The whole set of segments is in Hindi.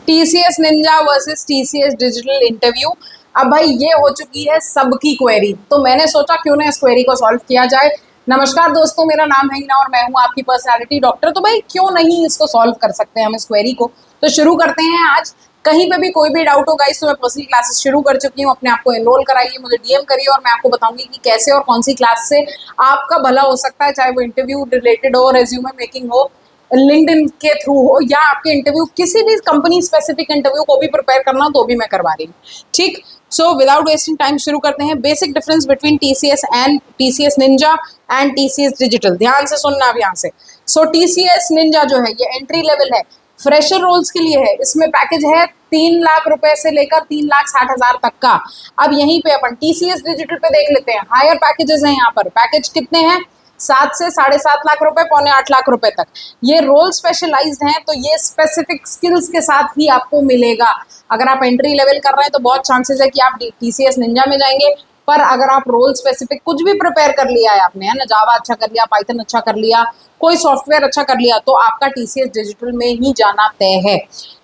TCS Ninja versus TCS digital interview. अब भाई ये हो चुकी है सबकी क्वेरी, तो मैंने सोचा क्यों ना इस क्वेरी को सॉल्व किया जाए। नमस्कार दोस्तों, मेरा नाम है हिना और मैं हूँ आपकी पर्सनालिटी डॉक्टर। तो भाई क्यों नहीं इसको सॉल्व कर सकते हैं हम इस क्वेरी को। तो शुरू करते हैं आज। कहीं पे भी कोई भी डाउट हो गाइस तो मैं पर्सनल क्लासेस शुरू कर चुकी हूँ, अपने आप को एनरोल कराइए, मुझे डीएम करिए और मैं आपको बताऊंगी कि कैसे और कौन सी क्लास से आपका भला हो सकता है, चाहे वो इंटरव्यू रिलेटेड हो, रेज्यूमे मेकिंग हो, लिंक्डइन के थ्रू हो, या आपके इंटरव्यू किसी भी कंपनी स्पेसिफिक इंटरव्यू को भी प्रिपेयर करना हो तो भी मैं करवा रही हूँ। ठीक, सो विदाउट वेस्टिंग टाइम शुरू करते हैं। Basic difference between TCS and TCS Ninja and TCS digital, ध्यान से सुनना अब यहाँ से। सो TCS निंजा जो है ये एंट्री लेवल है, फ्रेशर रोल्स के लिए है। इसमें पैकेज है 3 लाख रुपए से लेकर 3,60,000 तक का। अब यहीं पे अपन TCS डिजिटल पे देख लेते हैं, हायर पैकेजेस हैं यहाँ पर। पैकेज कितने हैं? 7 से 7.5 लाख रुपए, 7.25 लाख रुपए तक। ये रोल स्पेशलाइज्ड हैं, तो ये स्पेसिफिक स्किल्स के साथ ही आपको मिलेगा। अगर आप एंट्री लेवल कर रहे हैं तो बहुत चांसेस है कि आप TCS निंजा में जाएंगे, पर अगर आप रोल स्पेसिफिक कुछ भी प्रिपेयर कर लिया है आपने, है ना, जावा अच्छा कर लिया, पाइथन अच्छा कर लिया, कोई सॉफ्टवेयर अच्छा कर लिया, तो आपका TCS डिजिटल में ही जाना तय है।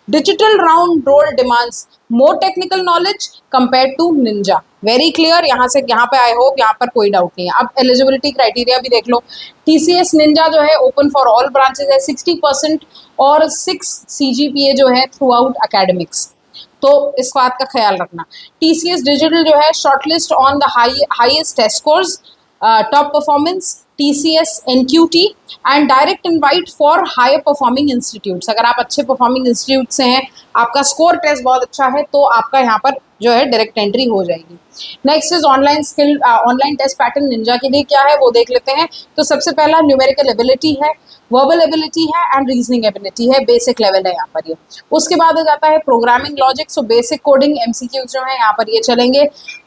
Digital round role demands more technical knowledge compare to ninja. Very clear, यहाँ से यहाँ पे आई होप यहाँ पर कोई डाउट नहीं है। अब एलिजिबिलिटी क्राइटेरिया भी देख लो। TCS निंजा जो है ओपन फॉर ऑल ब्रांचेस है, 60% और 6 CGPA जो है थ्रू आउट अकेडमिक्स, तो इस बात का ख्याल रखना। TCS डिजिटल जो है shortlist on the highest test scores, top performance, TCS NQT and direct invite for higher performing institutes. अगर आप अच्छे परफॉर्मिंग इंस्टीट्यूट से हैं, आपका स्कोर टेस्ट बहुत अच्छा है, तो आपका यहाँ पर जो है डायरेक्ट एंट्री हो जाएगी। Next is online test pattern ninja के लिए क्या है वो देख लेते हैं। तो सबसे पहला न्यूमेरिकल एबिलिटी है, वर्बल एबिलिटी है एंड रीजनिंग एबिलिटी है, बेसिक लेवल है यहाँ पर ये। उसके बाद आ जाता है programming logic, so basic coding MCQs जो है यहाँ पर ये चलेंगे।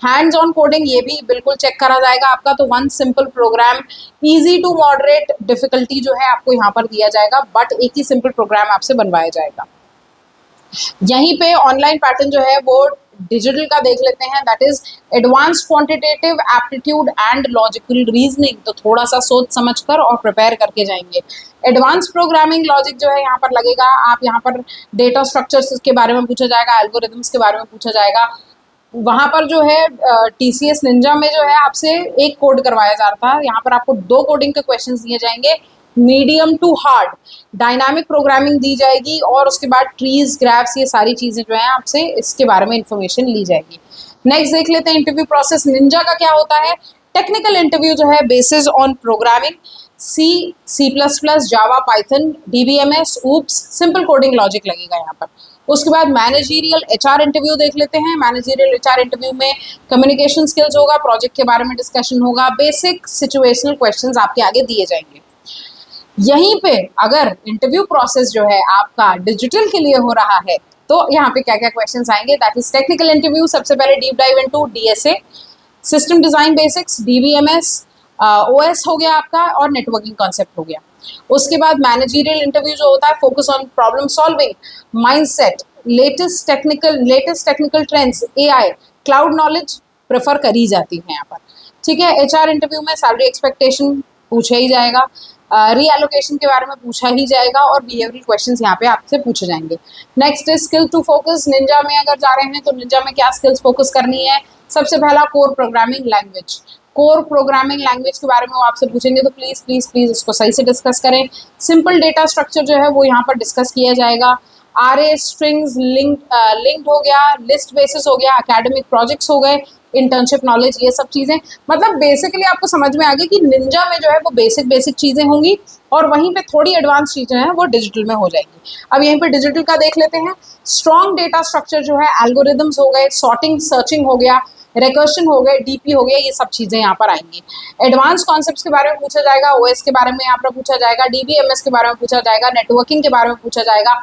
हैंड्स ऑन कोडिंग ये भी बिल्कुल चेक करा जाएगा आपका, तो 1 simple program, easy to moderate difficulty जो है आपको यहाँ पर दिया जाएगा, बट एक ही सिंपल प्रोग्राम आपसे बनवाया जाएगा। यहीं पे ऑनलाइन पैटर्न जो है वो डिजिटल का देख लेते हैं, that is advanced quantitative aptitude and logical reasoning. तो थोड़ा सा सोच समझकर और प्रिपेयर करके जाएंगे। एडवांस प्रोग्रामिंग लॉजिक जो है यहाँ पर लगेगा, आप यहाँ पर डेटा स्ट्रक्चर्स के बारे में पूछा जाएगा, एल्गोरिथम्स के बारे में पूछा जाएगा। वहाँ पर जो है TCS निंजा में जो है आपसे एक कोड करवाया जा रहा था, यहाँ पर आपको 2 कोडिंग के क्वेश्चन दिए जाएंगे, medium to hard. Dynamic programming दी जाएगी और उसके बाद ट्रीज, ग्राफ्स, ये सारी चीज़ें जो है आपसे इसके बारे में इंफॉर्मेशन ली जाएगी। नेक्स्ट देख लेते हैं इंटरव्यू प्रोसेस निंजा का क्या होता है। टेक्निकल इंटरव्यू जो है basis on programming, C++, Java, Python, DBMS, oops, simple coding logic लगेगा यहाँ पर। उसके बाद मैनेजरियल HR इंटरव्यू देख लेते हैं। मैनेजरियल HR इंटरव्यू में कम्युनिकेशन स्किल्स होगा, प्रोजेक्ट के बारे में डिस्कशन होगा, बेसिक सिचुएशनल क्वेश्चंस आपके आगे दिए जाएंगे। यहीं पे अगर इंटरव्यू प्रोसेस जो है आपका डिजिटल के लिए हो रहा है तो यहाँ पे क्या क्या क्वेश्चंस आएंगे, दैट इज टेक्निकल इंटरव्यू। सबसे पहले deep dive into DSA, system design basics, DBMS, OS हो गया आपका, और नेटवर्किंग कॉन्सेप्ट हो गया। उसके बाद मैनेजरियल इंटरव्यू जो होता है focus on problem solving, mindset, latest technical trends, AI, cloud knowledge prefer करी जाती है यहाँ पर। ठीक है, HR इंटरव्यू में सैलरी एक्सपेक्टेशन पूछा ही जाएगा, रीएलोकेशन के बारे में पूछा ही जाएगा, और बिहेवियरल क्वेश्चंस यहाँ पे आपसे पूछे जाएंगे। Next is skill to focus. Ninja में अगर जा रहे हैं तो निंजा में क्या स्किल्स फोकस करनी है। सबसे पहला core programming language, core programming language के बारे में वो आपसे पूछेंगे, तो प्लीज प्लीज प्लीज इसको सही से डिस्कस करें। सिंपल डेटा स्ट्रक्चर जो है वो यहाँ पर डिस्कस किया जाएगा। RA स्ट्रिंग्स, लिंक्ड हो गया, लिस्ट बेसिस हो गया, एकेडमिक प्रोजेक्ट्स हो गए, इंटर्नशिप नॉलेज, ये सब चीज़ें। मतलब बेसिकली आपको समझ में आ गई कि निंजा में जो है वो बेसिक चीज़ें होंगी और वहीं पे थोड़ी एडवांस चीज़ें हैं वो डिजिटल में हो जाएंगी। अब यहीं पे डिजिटल का देख लेते हैं। स्ट्रॉन्ग डेटा स्ट्रक्चर जो है, एल्गोरिदम्स हो गए, सॉर्टिंग, सर्चिंग हो गया, रिकर्शन हो गए, DP हो गया, ये सब चीज़ें यहाँ पर आएंगी। एडवांस कॉन्सेप्ट्स के बारे में पूछा जाएगा, OS के बारे में यहाँ पर पूछा जाएगा, DBMS के बारे में पूछा जाएगा, नेटवर्किंग के बारे में पूछा जाएगा,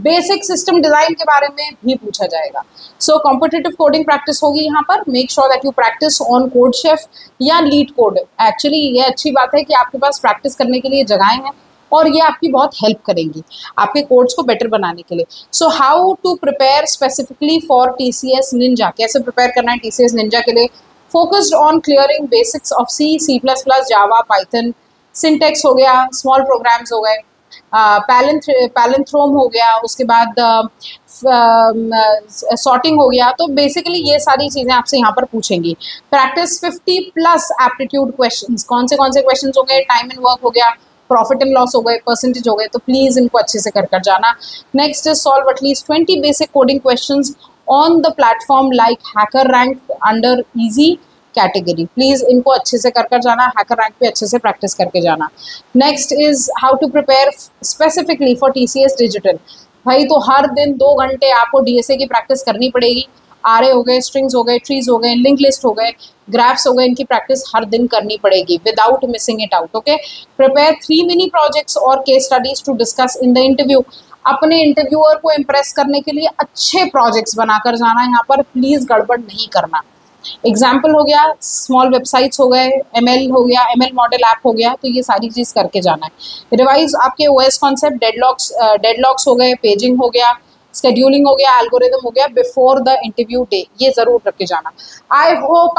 बेसिक सिस्टम डिजाइन के बारे में भी पूछा जाएगा। सो कॉम्पिटिटिव कोडिंग प्रैक्टिस होगी यहाँ पर। Make sure that you practice on code chef या लीड कोड। एक्चुअली ये अच्छी बात है कि आपके पास प्रैक्टिस करने के लिए जगहें हैं और ये आपकी बहुत हेल्प करेंगी आपके कोड्स को बेटर बनाने के लिए। So how to prepare specifically for TCS ninja, कैसे प्रिपेयर करना है TCS निंजा के लिए। Focused on clearing basics of C++, Java, Python, syntax हो गया, स्मॉल प्रोग्राम्स हो गए, पैलिंथ्रोम हो गया, उसके बाद सॉर्टिंग हो गया। तो बेसिकली ये सारी चीज़ें आपसे यहाँ पर पूछेंगी। Practice 50+ aptitude questions. कौन से क्वेश्चंस हो गए? टाइम एंड वर्क हो गया, प्रॉफिट एंड लॉस हो गए, परसेंटेज हो गए। तो प्लीज़ इनको अच्छे से कर जाना। Next is solve at least 20 basic coding questions on the platform like hacker rank under easy category. Please इनको अच्छे से कर जाना, हैकर रैंक पे अच्छे से प्रैक्टिस करके जाना। Next is how to prepare specifically for TCS digital. भाई तो हर दिन 2 घंटे आपको DSA की प्रैक्टिस करनी पड़ेगी। आरे हो गए, स्ट्रिंग्स हो गए, ट्रीज हो गए, लिंक लिस्ट हो गए, ग्राफ्स हो गए, इनकी प्रैक्टिस हर दिन करनी पड़ेगी without missing it out. Okay, prepare 3 mini projects और case studies to discuss in the interview. अपने इंटरव्यूअर को इम्प्रेस करने के लिए अच्छे प्रोजेक्ट्स बनाकर जाना है यहाँ पर, प्लीज गड़बड़ नहीं करना। एग्जाम्पल हो गया, स्मॉल वेबसाइट्स हो गए, ML हो गया, ML मॉडल ऐप हो गया, तो ये सारी चीज़ करके जाना है। रिवाइज आपके OS कॉन्सेप्ट, डेडलॉक्स हो गए, पेजिंग हो गया, शेड्यूलिंग हो गया, एल्गोरिदम हो गया बिफोर द इंटरव्यू डे, ये जरूर करके जाना। आई होप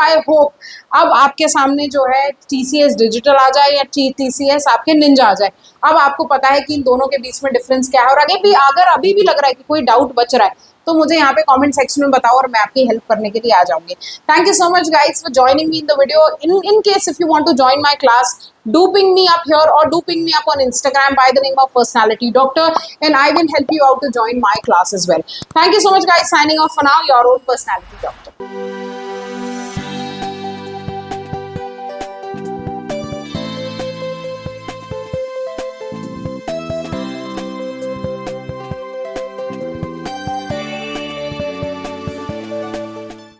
अब आपके सामने जो है TCS डिजिटल आ जाए या TCS आपके निंजा आ जाए। अब आपको पता है कि इन दोनों के बीच में डिफरेंस क्या है, और अगर अभी भी लग रहा है कि कोई डाउट बच रहा है तो मुझे यहाँ पे कमेंट सेक्शन में बताओ और मैं आपकी हेल्प करने के लिए आ जाऊंगी। Thank you so much guys for joining me in the video. In case if you want to join my class, do ping me up here or do ping me up on Instagram by the name of Personality Doctor, and I will help you out to join my class as well. Thank you so much guys. Signing off for now, your own Personality Doctor.